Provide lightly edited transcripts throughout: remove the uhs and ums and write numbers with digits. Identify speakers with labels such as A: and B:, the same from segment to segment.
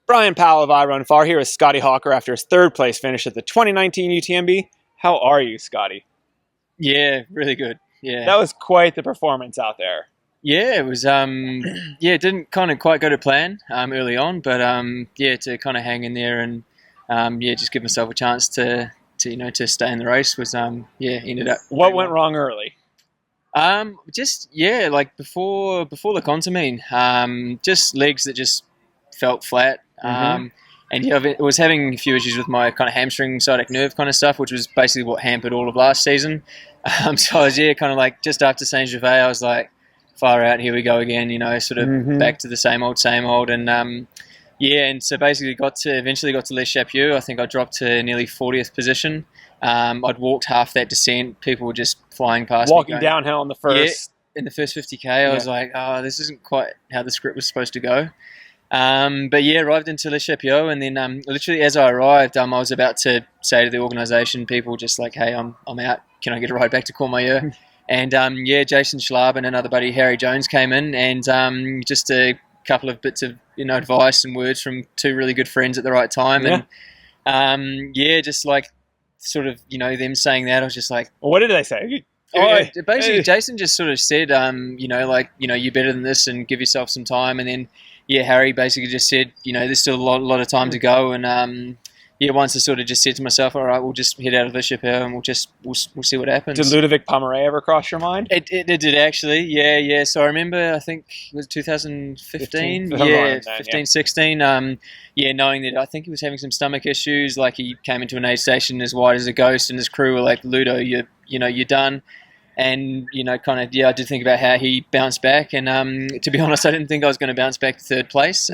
A: Brian Powell of I Run Far here with Scotty Hawker after his third place finish at the 2019 UTMB. How are you, Scotty?
B: Yeah, really good. Yeah.
A: That was quite the performance out there.
B: Yeah, it was it didn't kind of quite go to plan early on, but to kind of hang in there and just give myself a chance to stay in the race was ended up.
A: What went wrong early?
B: Like before the contamine, just legs that just felt flat. I was having a few issues with my kind of hamstring sciatic nerve kind of stuff, which was basically what hampered all of last season. So I was kind of like just after Saint Gervais, I was like, far out, here we go again. Sort of back to the same old, and so basically eventually got to Les Chapieux. I think I dropped to nearly 40th position. I'd walked half that descent. People were just flying past me.
A: Walking downhill in the first.
B: Yeah, in the first 50k, I was like, oh, this isn't quite how the script was supposed to go. Arrived into Les Chapieux, and then literally as I arrived, I was about to say to the organisation, people just like, hey, I'm out. Can I get a ride back to Courmayeur? And Jason Schlab and another buddy, Harry Jones, came in, and just a couple of bits of advice and words from two really good friends at the right time, and just like sort of them saying that, I was just like,
A: well, what did they say?
B: Basically, Jason just sort of said, you're better than this, and give yourself some time, and then Harry basically just said, there's still a lot of time to go, and once I sort of just said to myself, all right, we'll just head out of Les Chapieux and we'll see what happens.
A: Did Ludovic Pomeray ever cross your mind?
B: It did actually, yeah. So I remember, I think it was 2015, 16, knowing that I think he was having some stomach issues, like he came into an aid station as white as a ghost, and his crew were like, Ludo, you're done. And, I did think about how he bounced back, and to be honest, I didn't think I was going to bounce back to third place.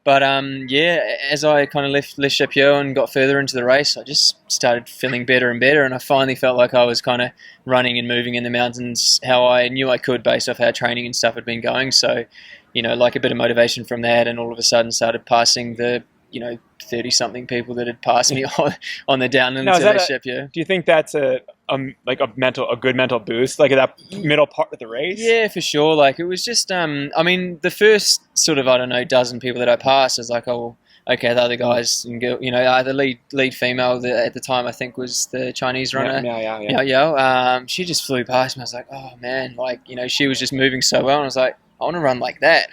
B: But as I kind of left Les Chapieux and got further into the race, I just started feeling better and better, and I finally felt like I was kind of running and moving in the mountains how I knew I could based off how training and stuff had been going. So, like a bit of motivation from that, and all of a sudden started passing the 30-something people that had passed me on the downland to Les Chapieux.
A: Do you think that's a good mental boost, like at that middle part of the race?
B: Yeah, for sure. Like it was just, the first sort of, dozen people that I passed, I was like, oh, okay, the other guys, and the lead female at the time, I think, was the Chinese runner. She just flew past me. I was like, oh man, she was just moving so well, and I was like, I want to run like that.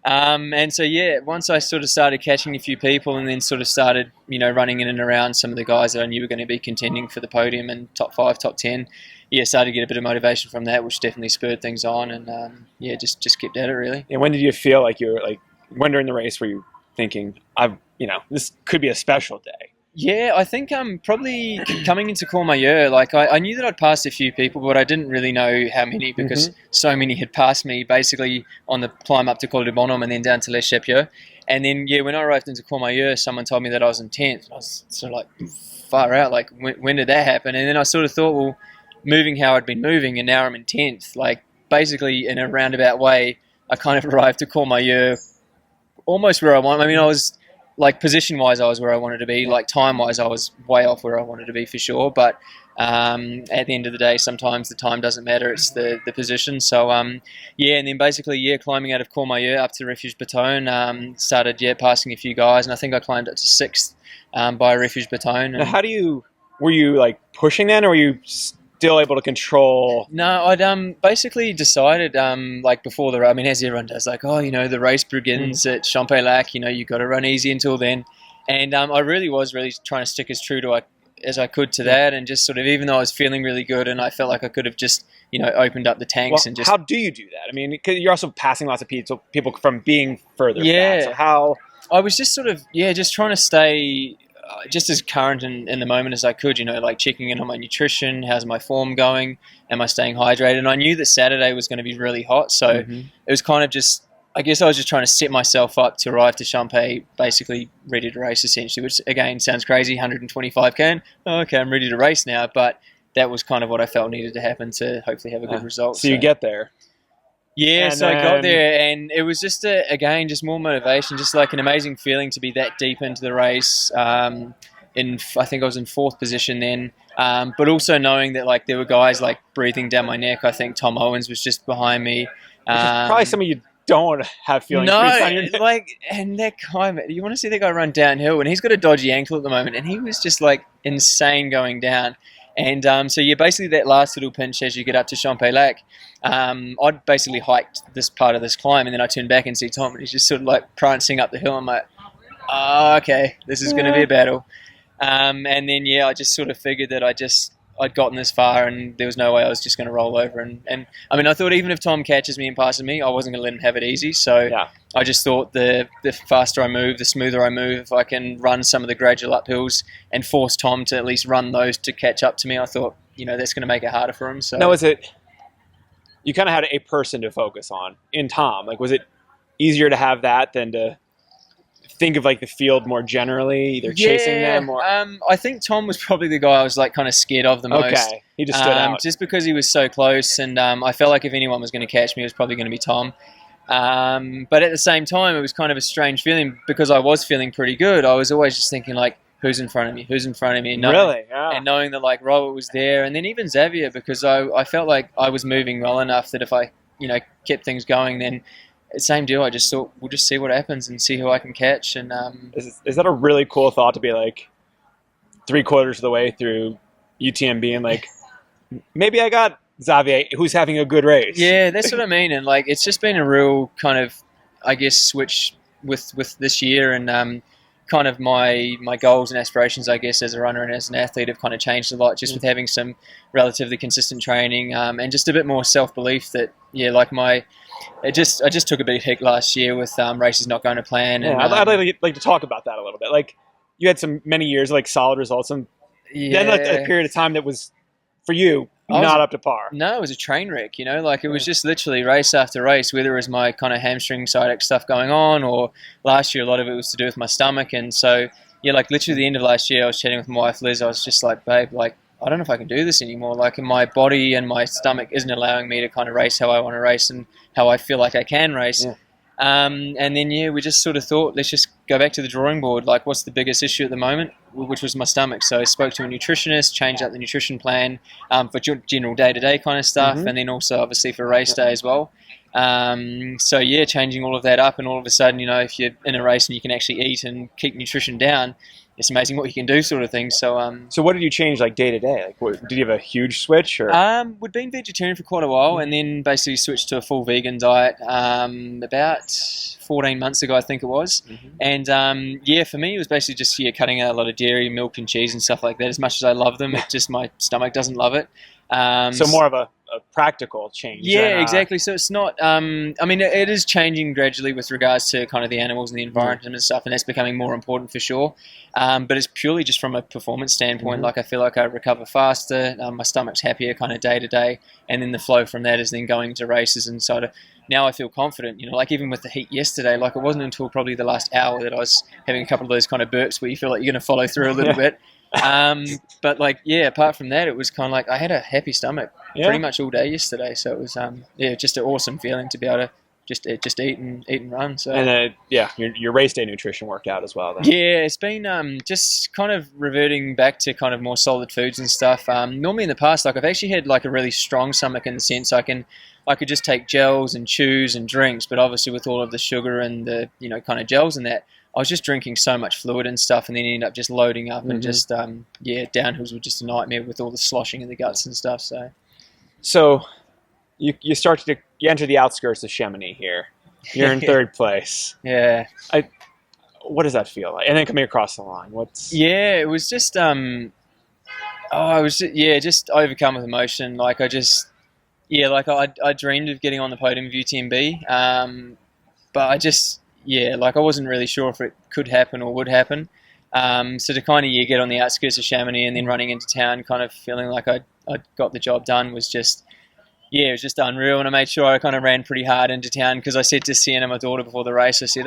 B: And so, once I sort of started catching a few people, and then sort of started, running in and around some of the guys that I knew were going to be contending for the podium and top 5, top 10, started to get a bit of motivation from that, which definitely spurred things on, and just kept at it really.
A: And when did you feel like you were when during the race were you thinking, this could be a special day?
B: Yeah, I think probably coming into Courmayeur, I knew that I'd passed a few people, but I didn't really know how many, because so many had passed me basically on the climb up to Col du Bonhomme and then down to Les Chapieux. And then, when I arrived into Courmayeur, someone told me that I was in 10th. I was sort of like, far out, when did that happen? And then I sort of thought, well, moving how I'd been moving, and now I'm in 10th. Basically, in a roundabout way, I kind of arrived to Courmayeur almost where I want. I mean, I was... position-wise, I was where I wanted to be. Time-wise, I was way off where I wanted to be for sure. But at the end of the day, sometimes the time doesn't matter. It's the position. So, and then basically, climbing out of Courmayeur up to Refuge Batonne, started, passing a few guys. And I think I climbed up to 6th by Refuge Batonne.
A: Now, were you, pushing then, or were you still able to control?
B: No, I'd basically decided, before the, as everyone does, the race begins at Champex-Lac, you've got to run easy until then. And I really was trying to stick as true to as I could to that, and just sort of, even though I was feeling really good and I felt like I could have just, opened up the tanks and just...
A: How do you do that? I mean, because you're also passing lots of people from being further back. So how...
B: I was just sort of, just trying to stay... just as current in the moment as I could, checking in on my nutrition, how's my form going, am I staying hydrated? And I knew that Saturday was going to be really hot, so it was kind of just, I guess I was just trying to set myself up to arrive to Champex basically ready to race essentially, which again sounds crazy, 125k, and okay, I'm ready to race now, but that was kind of what I felt needed to happen to hopefully have a good result.
A: So you get there.
B: Yeah, so I got there, and it was just, just more motivation, just an amazing feeling to be that deep into the race. I think I was in 4th position then, but also knowing that there were guys breathing down my neck. I think Tom Owens was just behind me.
A: Which is probably somebody you don't want to have feeling
B: No,
A: creeps on your neck.
B: like, and that guy, you want to see that guy run downhill, and he's got a dodgy ankle at the moment, and he was just like insane going down. And so yeah, basically that last little pinch as you get up to Champex-Lac, I'd basically hiked this part of this climb, and then I turned back and see Tom, and he's just sort of like prancing up the hill. I'm like, oh, okay, this is going to be a battle. And then yeah, I just sort of figured that I'd gotten this far, and there was no way I was just going to roll over. And I mean, I thought even if Tom catches me and passes me, I wasn't going to let him have it easy. So
A: Yeah.
B: I just thought the faster I move, the smoother I move, if I can run some of the gradual uphills and force Tom to at least run those to catch up to me, I thought, that's going to make it harder for him. So
A: Now, was it, you kind of had a person to focus on in Tom? Like, was it easier to have that than to think of like the field more generally, either chasing them or?
B: I think Tom was probably the guy I was like kind of scared of the most.
A: Okay, he just stood out.
B: Just because he was so close, and I felt like if anyone was going to catch me, it was probably going to be Tom. But at the same time, it was kind of a strange feeling because I was feeling pretty good. I was always just thinking like, who's in front of me? Who's in front of me?
A: Really? Yeah.
B: And knowing that like Robert was there, and then even Xavier, because I felt like I was moving well enough that if I kept things going, then same deal. I just thought we'll just see what happens and see who I can catch. And
A: is that a really cool thought to be like 3/4 of the way through UTMB and like maybe I got Xavier who's having a good race?
B: Yeah, that's what I mean. And like it's just been a real kind of, I guess, switch with this year, and kind of my goals and aspirations, I guess, as a runner and as an athlete have kind of changed a lot just with having some relatively consistent training, and just a bit more self-belief that like I just took a big hit last year with races not going to plan.
A: Yeah,
B: and,
A: I'd like to talk about that a little bit. Like you had many years like solid results, and then like a period of time that was for you not up to par.
B: No, it was a train wreck. Like it was just literally race after race, whether it was my kind of hamstring sciatic stuff going on, or last year a lot of it was to do with my stomach. And so yeah, like literally the end of last year, I was chatting with my wife Liz. I was just like, babe, like I don't know if I can do this anymore. Like my body and my stomach isn't allowing me to kind of race how I want to race and how I feel like I can race. Yeah. And then we just sort of thought, let's just go back to the drawing board. Like, what's the biggest issue at the moment? Which was my stomach. So I spoke to a nutritionist, changed up the nutrition plan for general day-to-day kind of stuff, and then also obviously for race day as well. So yeah, changing all of that up, and all of a sudden, if you're in a race and you can actually eat and keep nutrition down, it's amazing what you can do, sort of thing. So
A: what did you change like day to day? Like, did you have a huge switch? Or
B: we'd been vegetarian for quite a while, and then basically switched to a full vegan diet about 14 months ago, I think it was. And for me, it was basically just cutting out a lot of dairy, milk, and cheese and stuff like that. As much as I love them, it just my stomach doesn't love it.
A: So more of a practical change.
B: Yeah, exactly. So it's not, I mean, it is changing gradually with regards to kind of the animals and the environment and stuff, and that's becoming more important for sure. But it's purely just from a performance standpoint. Like I feel like I recover faster, my stomach's happier kind of day to day, and then the flow from that is then going to races, and so now I feel confident, like even with the heat yesterday, like it wasn't until probably the last hour that I was having a couple of those kind of burps where you feel like you're going to follow through a little bit. But like, apart from that, it was kind of like I had a happy stomach pretty much all day yesterday. So it was, just an awesome feeling to be able to just eat and run. So
A: and your race day nutrition worked out as well then.
B: Yeah, it's been just kind of reverting back to kind of more solid foods and stuff. Normally in the past, like I've actually had like a really strong stomach in the sense I could just take gels and chews and drinks, but obviously with all of the sugar and the kind of gels and that, I was just drinking so much fluid and stuff, and then ended up just loading up and just downhills were just a nightmare with all the sloshing in the guts and stuff.
A: So you enter the outskirts of Chamonix here. You're in third place.
B: Yeah.
A: What does that feel like? And then coming across the line,
B: it was just just overcome with emotion. Like I dreamed of getting on the podium of UTMB, but I wasn't really sure if it could happen or would happen. So to kind of get on the outskirts of Chamonix and then running into town, kind of feeling like I'd got the job done was just, it was just unreal. And I made sure I kind of ran pretty hard into town because I said to Sienna, my daughter, before the race, I said,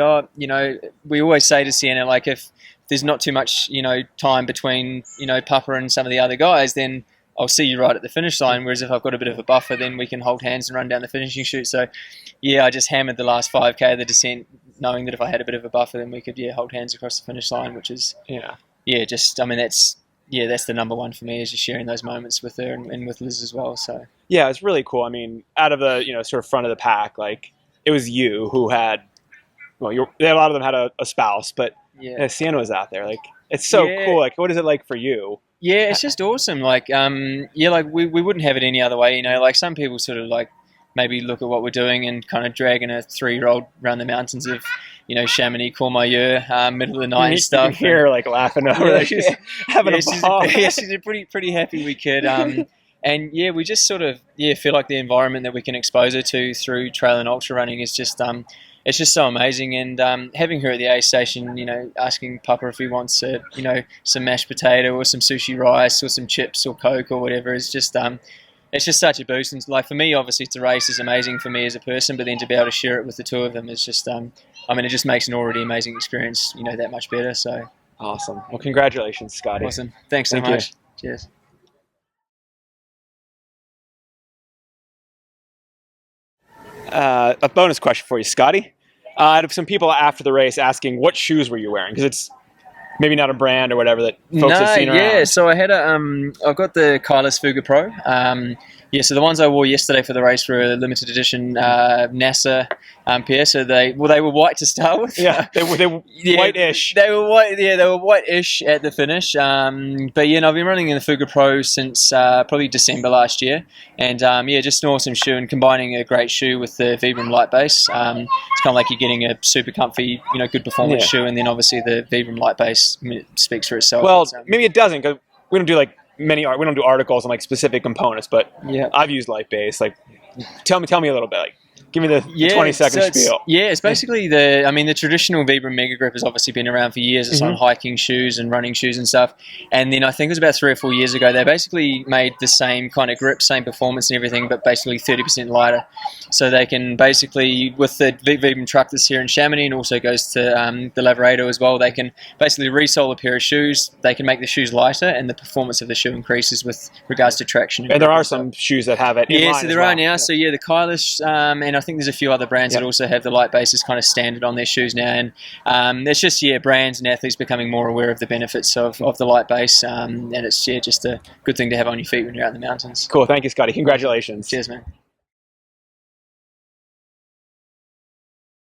B: we always say to Sienna, like if there's not too much, time between, Papa and some of the other guys, then I'll see you right at the finish line. Whereas if I've got a bit of a buffer, then we can hold hands and run down the finishing chute. So, I just hammered the last 5K of the descent, knowing that if I had a bit of a buffer, then we could hold hands across the finish line, which is that's the number one for me, is just sharing those moments with her and with Liz as well. So
A: it's really cool. I mean, out of the sort of front of the pack, like it was you who had, well, a lot of them had a spouse, but Sienna was out there. Like, it's so cool. Like, what is it like for you?
B: Yeah, it's just awesome. Like, like we wouldn't have it any other way. You know, like some people sort of like maybe look at what we're doing and kind of dragging a 3-year-old around the mountains of, you know, Chamonix, Courmayeur, middle of the night and stuff.
A: You can hear her like laughing over there. She's having a ball.
B: She's pretty happy we could. And yeah, we just sort of feel like the environment that we can expose her to through trail and ultra running is just it's just so amazing. And having her at the aid station, you know, asking Papa if he wants you know, some mashed potato or some sushi rice or some chips or Coke or whatever is just it's just such a boost. And like for me, obviously, to race is amazing for me as a person, but then to be able to share it with the two of them is just I mean, it just makes an already amazing experience, you know, that much better. So
A: awesome. Well, congratulations, Scotty.
B: Awesome. Thanks so much. Cheers.
A: A bonus question for you, Scotty. I had some people after the race asking what shoes were you wearing, because it's maybe not a brand or whatever that folks have seen around.
B: Yeah, so I had I've got the Kailis Fuga Pro. So the ones I wore yesterday for the race were a limited edition NASA pair. So they were white to start with.
A: Yeah, they were white-ish.
B: They were white. Yeah, they were white-ish at the finish. But yeah, I've been running in the Fuga Pro since probably December last year, and just an awesome shoe. And combining a great shoe with the Vibram light base, it's kind of like you're getting a super comfy, you know, good performance shoe, and then obviously the Vibram light base speaks for itself.
A: Well, maybe it doesn't, because we don't do like we don't do articles on like specific components, but I've used light base. Like, tell me a little bit. Like, give me the 20-second spiel.
B: It's basically the traditional Vibram Mega Grip has obviously been around for years. It's on hiking shoes and running shoes and stuff. And then I think it was about 3 or 4 years ago, they basically made the same kind of grip, same performance and everything, but basically 30% lighter. So they can basically, with the Vibram truck that's here in Chamonix and also goes to the Lavaredo as well, they can basically resole a pair of shoes. They can make the shoes lighter and the performance of the shoe increases with regards to traction.
A: And there are some shoes that have it in line
B: so there are now. Yeah. So the Kailis, and I think there's a few other brands that also have the light base as kind of standard on their shoes now. And it's just, brands and athletes becoming more aware of the benefits of the light base. And it's, just a good thing to have on your feet when you're out in the mountains.
A: Cool. Thank you, Scotty. Congratulations.
B: Cheers, man.